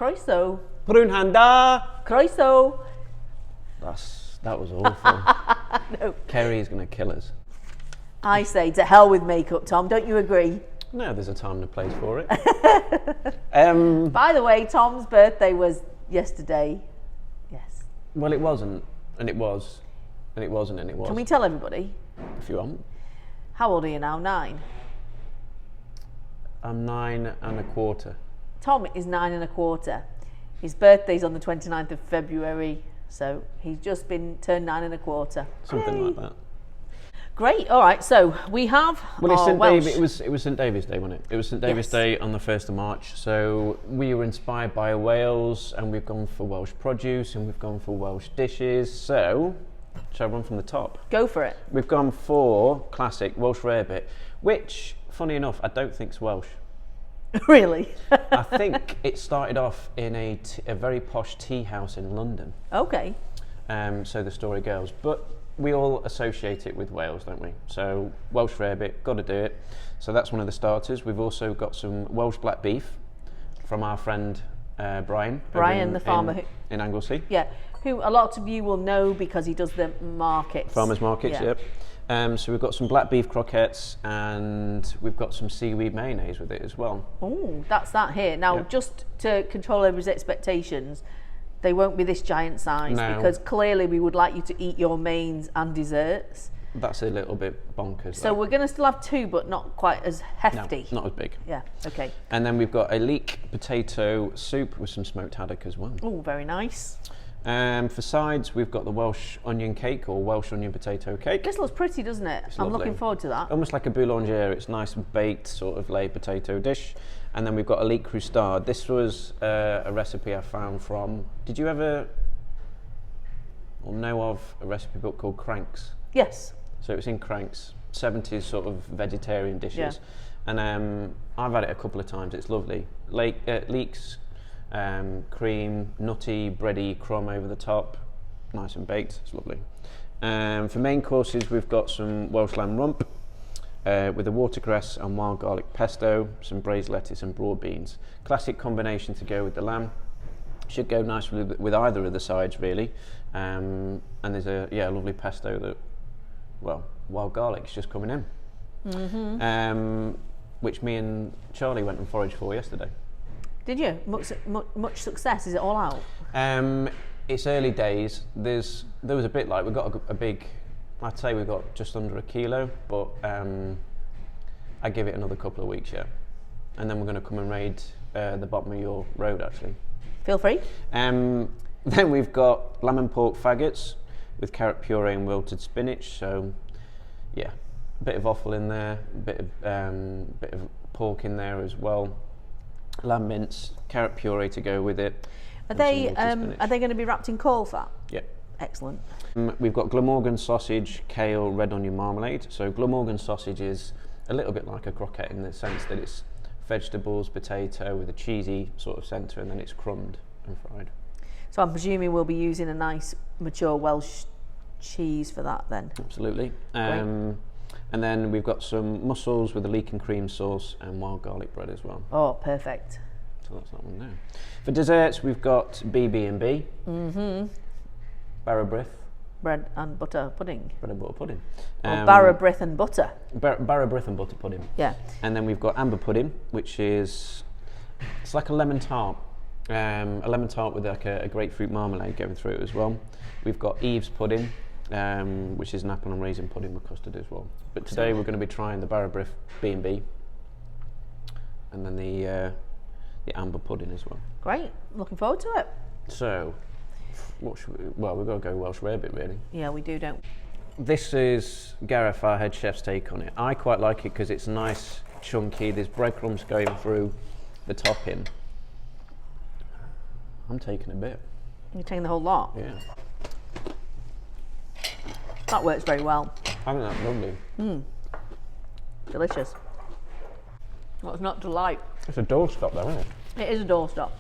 croeso. Brunhanda. Croeso. That was awful. No. Kerry is going to kill us. I say to hell with makeup, Tom. Don't you agree? No, there's a time and a place for it. By the way, Tom's birthday was yesterday. Yes. Well, it wasn't, and it was, and it wasn't, and it was. Can we tell everybody? If you want. How old are you now? 9? I'm 9 1/4. Tom is 9 1/4. His birthday's on the 29th of February, so he's just been turned 9 1/4. Something Yay. like that. Great. All right. So we have. Well, it's Welsh. it was St David's Day, wasn't it? It was St David's Yes. Day on the 1st of March. So we were inspired by Wales, and we've gone for Welsh produce, and we've gone for Welsh dishes. So, shall I run from the top? Go for it. We've gone for classic Welsh rarebit, which, funny enough, I don't think's Welsh. Really? I think it started off in a very posh tea house in London. Okay. So the story goes, but we all associate it with Wales, don't we? So Welsh rarebit, got to do it. So that's one of the starters. We've also got some Welsh black beef from our friend Brian. Brian, the farmer in Anglesey. Yeah, who a lot of you will know because he does the markets. Farmers markets, Yeah. yep. So we've got some black beef croquettes, and we've got some seaweed mayonnaise with it as well. Oh, that's that here. Now, Yeah. just to control everybody's expectations, they won't be this giant size No. because clearly we would like you to eat your mains and desserts. That's a little bit bonkers. So we're going to still have 2, but not quite as hefty. No, not as big. Yeah, okay. And then we've got a leek potato soup with some smoked haddock as well. Oh, very nice. For sides, we've got the Welsh onion cake or Welsh onion potato cake. This looks pretty, doesn't it? I'm lovely. looking forward to that. Almost like a boulanger. It's nice and baked, sort of laid potato dish. And then we've got a leek croustade. This was a recipe I found from. Did you ever or know of a recipe book called Cranks? Yes. So it's in Cranks, 70s sort of vegetarian dishes. Yeah. And I've had it a couple of times. It's lovely. Leeks, cream, nutty, bready crumb over the top, nice and baked. It's lovely. For main courses, we've got some Welsh lamb rump with a watercress and wild garlic pesto, some braised lettuce and broad beans. Classic combination to go with the lamb. Should go nice with either of the sides, really. And there's a lovely pesto that, well, wild garlic's just coming in. Mm-hmm. Which me and Charlie went and foraged for yesterday. Did you? Much success? Is it all out? It's early days. There was a bit like we got a big. I'd say we got just under a kilo, but I give it another couple of weeks yet, and then we're going to come and raid the bottom of your road actually. Feel free. Then we've got lamb and pork faggots with carrot puree and wilted spinach. So yeah, a bit of offal in there, a bit of pork in there as well. Lamb mince, carrot puree to go with it. Are they going to be wrapped in caul fat? Yep. Excellent. We've got Glamorgan sausage, kale, red onion marmalade. So Glamorgan sausage is a little bit like a croquette in the sense that it's vegetables, potato with a cheesy sort of centre, and then it's crumbed and fried. So I'm presuming we'll be using a nice mature Welsh cheese for that then. Absolutely. And then we've got some mussels with a leek and cream sauce and wild garlic bread as well. Oh, perfect. So that's that one there. For desserts, we've got BB&B. Mm-hmm. Barrabrith. Bread and butter pudding. Bread and butter pudding. Or Barrabrith and butter. Barrabrith and butter pudding. Yeah. And then we've got amber pudding, which it's like a lemon tart. A lemon tart with like a grapefruit marmalade going through it as well. We've got Eve's pudding, which is an apple and raisin pudding with custard as well. But today we're going to be trying the Barrabrith B&B, and then the amber pudding as well. Great, looking forward to it. So, we've got to go Welsh rarebit really. Yeah, we do, don't we? This is Gareth, our head chef's take on it. I quite like it because it's nice, chunky. There's breadcrumbs going through the topping. I'm taking a bit. You're taking the whole lot? Yeah. That works very well. I think that's lovely. Delicious. What's not to like? It's a doorstop though, isn't it? It is a doorstop.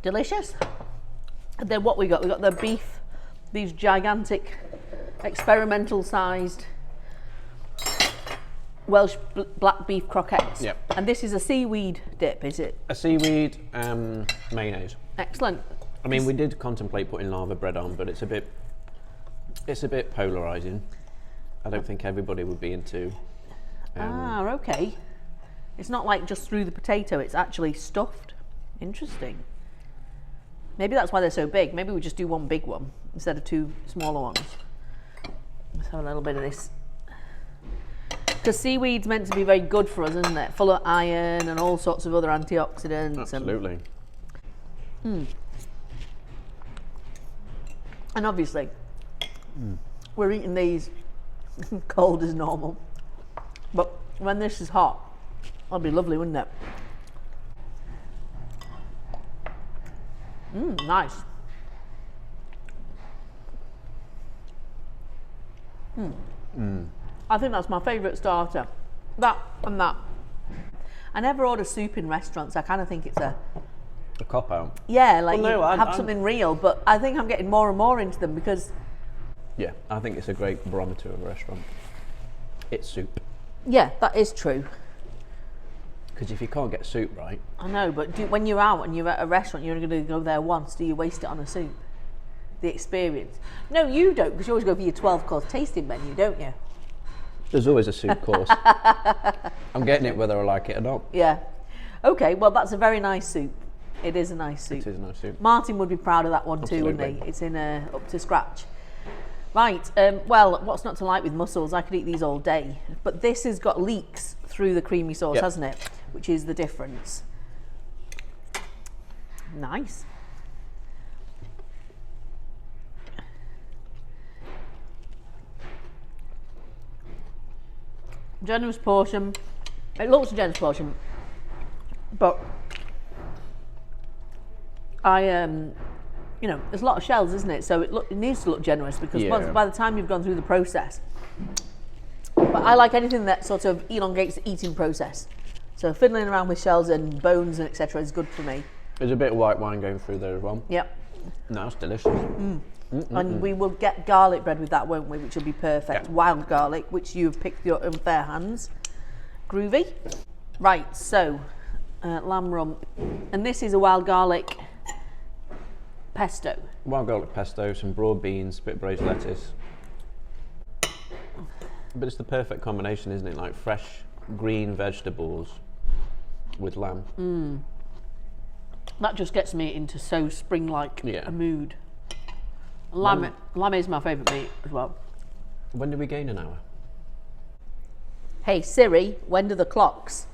Delicious. And then what we got? We got the beef, these gigantic, experimental sized Welsh black beef croquettes. Yep. And this is a seaweed dip, is it? A seaweed mayonnaise. Excellent. I mean, we did contemplate putting lava bread on, but it's a bit polarising. I don't think everybody would be into. Okay. It's not like just through the potato, it's actually stuffed. Interesting. Maybe that's why they're so big. Maybe we just do one big one instead of two smaller ones. Let's have a little bit of this. Because seaweed's meant to be very good for us, isn't it? Full of iron and all sorts of other antioxidants. Absolutely. And obviously, we're eating these cold as normal. But when this is hot, that'd be lovely, wouldn't it? Nice. I think that's my favourite starter. That and that. I never order soup in restaurants. I kind of think it's a cop out. Yeah, like have something real. But I think I'm getting more and more into them because. Yeah, I think it's a great barometer of a restaurant. It's soup. Yeah, that is true. Because if you can't get soup right. I know, but when you're out and you're at a restaurant, you're only going to go there once. Do you waste it on a soup? The experience. No, you don't, because you always go for your 12-course tasting menu, don't you? There's always a soup course. I'm getting it whether I like it or not. Yeah. Okay, well, that's a very nice soup. It is a nice soup. It is a nice soup. Martin would be proud of that one too, wouldn't he? It's in up to scratch. Right, well, what's not to like with mussels? I could eat these all day. But this has got leeks through the creamy sauce, hasn't it? Which is the difference. Nice. Generous portion. It looks a generous portion, but you know, there's a lot of shells, isn't it? So it needs to look generous because by the time you've gone through the process. But I like anything that sort of elongates the eating process. So fiddling around with shells and bones and etc. is good for me. There's a bit of white wine going through there as well. Yep. No, it's delicious. And we will get garlic bread with that, won't we? Which will be perfect. Yeah. Wild garlic, which you've picked your own fair hands. Groovy. Right, so lamb rump. And this is a wild garlic pesto. Wild garlic pesto, some broad beans, a bit of braised lettuce. But it's the perfect combination, isn't it? Like fresh green vegetables with lamb. That just gets me into so spring-like a mood. Lamb is my favourite meat as well. When do we gain an hour? Hey Siri, when do the clocks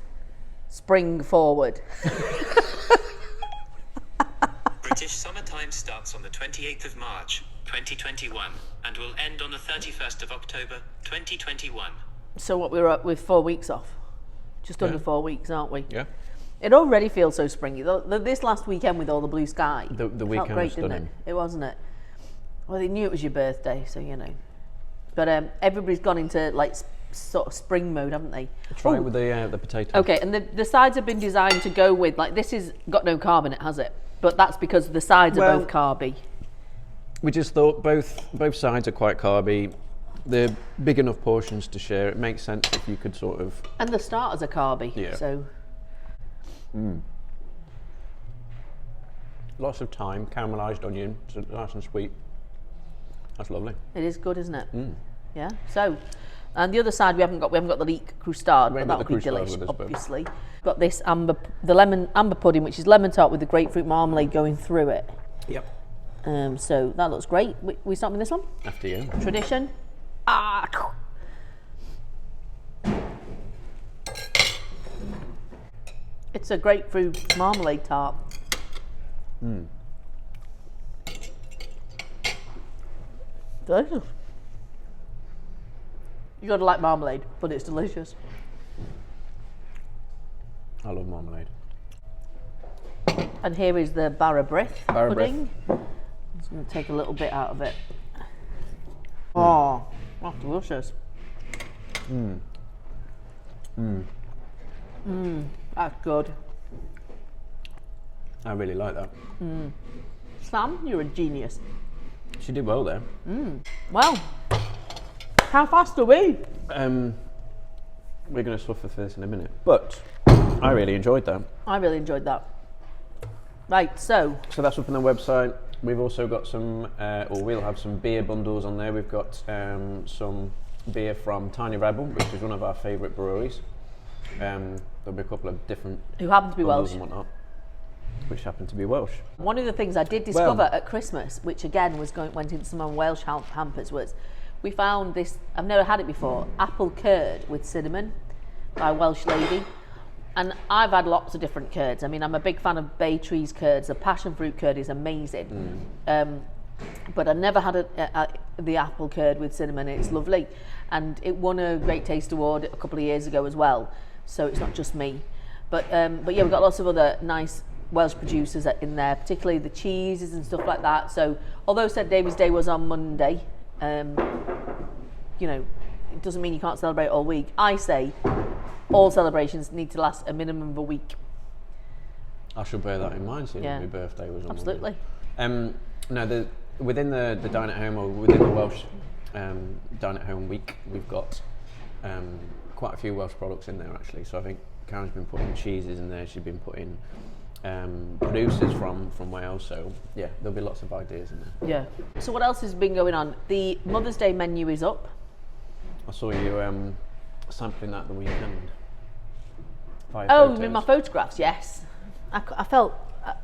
spring forward? British summertime starts on the 28th of March, 2021, and will end on the 31st of October, 2021. So what, we're up with 4 weeks off? Just under 4 weeks, aren't we? Yeah. It already feels so springy. This last weekend with all the blue sky. The weekend great, was stunning. didn't it? It wasn't it? Well, they knew it was your birthday, so you know. But everybody's gone into like sort of spring mode, haven't they? Try it with the potato. Okay, and the sides have been designed to go with, like, this has got no carb in it, has it? But that's because the sides are both carby. We just thought both sides are quite carby. They're big enough portions to share. It makes sense if you could sort of. And the starters are carby. Yeah. So. Lots of thyme, caramelised onion, so nice and sweet. That's lovely. It is good, isn't it? Yeah. So, and the other side we haven't got the leek croustade, but that would be delicious, obviously. Got this amber pudding, which is lemon tart with the grapefruit marmalade going through it. Yep. So that looks great. We start with this one. After you. Tradition. It's a grapefruit marmalade tart. Delicious. You gotta like marmalade, but it's delicious. I love marmalade. And here is the Barra-Brith pudding. Brith. I'm just going to take a little bit out of it. Oh, that's delicious. That's good. I really like that. Sam, you're a genius. She did well there. Well, how fast are we? we're going to suffer for this in a minute. But I really enjoyed that. I really enjoyed that. Right, so that's up on the website. We've also got some, or we'll have some beer bundles on there. We've got some beer from Tiny Rebel, which is one of our favourite breweries. There'll be a couple of different who happen to be bundles Welsh. and whatnot, which happen to be Welsh. One of the things I did discover at Christmas, which again went into some of my Welsh hampers, was we found this, I've never had it before, apple curd with cinnamon by a Welsh lady. And I've had lots of different curds. I mean, I'm a big fan of Bay Tree's curds. The passion fruit curd is amazing. But I never had the apple curd with cinnamon. It's lovely. And it won a Great Taste Award a couple of years ago as well. So it's not just me. But yeah, we've got lots of other nice Welsh producers in there, particularly the cheeses and stuff like that. So although St David's Day was on Monday, you know, it doesn't mean you can't celebrate all week. I say all celebrations need to last a minimum of a week. I should bear that in mind, seeing my birthday was on Absolutely. Monday. Within the Dine at Home, or within the Welsh Dine at Home week, we've got quite a few Welsh products in there actually. So I think Karen's been putting cheeses in there. She's been putting producers from Wales. So yeah, there'll be lots of ideas in there. Yeah. So what else has been going on? The Mother's Day menu is up. I saw you sampling that the weekend. In my photographs, yes. I felt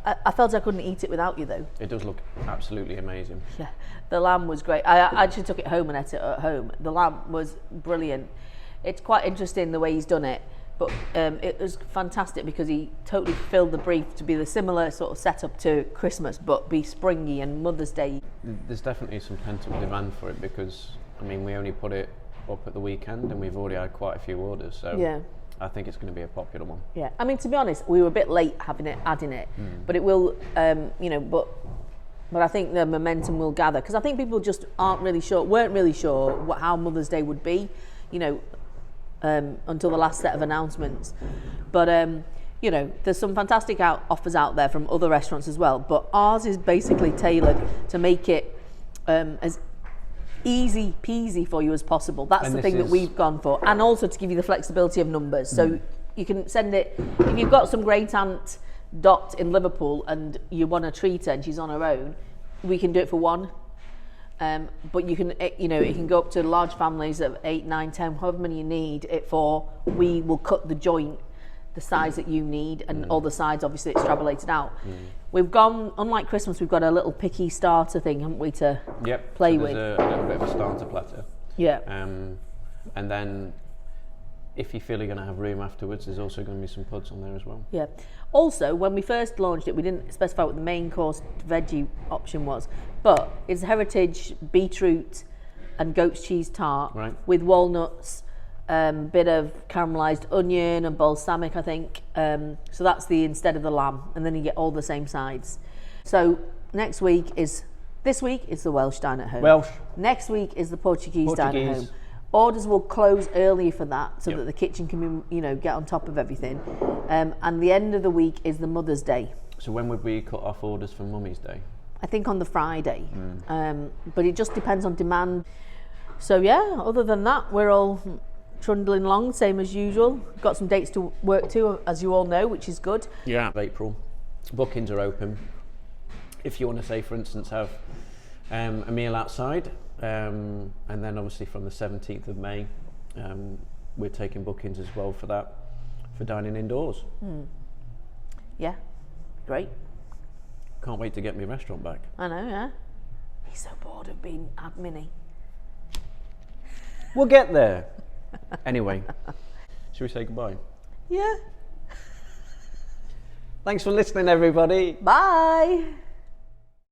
I couldn't eat it without you though. It does look absolutely amazing. Yeah, the lamb was great. I actually took it home and ate it at home. The lamb was brilliant. It's quite interesting the way he's done it, but it was fantastic because he totally filled the brief to be the similar sort of setup to Christmas, but be springy and Mother's Day. There's definitely some pent-up demand for it because, I mean, we only put it up at the weekend and we've already had quite a few orders, so yeah. I think it's going to be a popular one. Yeah, I mean, to be honest, we were a bit late adding it, but it will, you know, but I think the momentum will gather because I think people just weren't really sure how Mother's Day would be, you know, until the last set of announcements. But you know, there's some fantastic offers out there from other restaurants as well. But ours is basically tailored to make it as easy peasy for you as possible. That's the thing that we've gone for, and also to give you the flexibility of numbers. So you can send it if you've got some great aunt Dot in Liverpool and you want to treat her and she's on her own. We can do it for one. But you can, you know, it can go up to large families of 8, 9, 10, however many you need it for. We will cut the joint the size that you need, and all the sides obviously extrapolated out. We've gone, unlike Christmas, we've got a little picky starter thing, haven't we, to play with. There's a little bit of a starter platter. Yeah. And then if you feel you're going to have room afterwards, there's also going to be some puds on there as well. Yeah. Also, when we first launched it, we didn't specify what the main course veggie option was, but it's heritage beetroot and goat's cheese tart with walnuts, bit of caramelised onion and balsamic, I think. So that's instead of the lamb, and then you get all the same sides. So this week is the Welsh Dine at Home. Welsh. Next week is the Portuguese Dine at Home. Orders will close earlier for that, so that the kitchen can be, you know, get on top of everything. And the end of the week is the Mother's Day. So when would we cut off orders for Mummy's Day? I think on the Friday. But it just depends on demand. So yeah, other than that, we're all trundling along, same as usual. Got some dates to work to, as you all know, which is good. Yeah. April. Bookings are open. If you want to say, for instance, have a meal outside, and then obviously from the 17th of May, we're taking bookings as well for that, for dining indoors. Yeah, great. Can't wait to get my restaurant back. I know, yeah. He's so bored of being admin-y. We'll get there. Anyway, should we say goodbye? Yeah. Thanks for listening, everybody. Bye.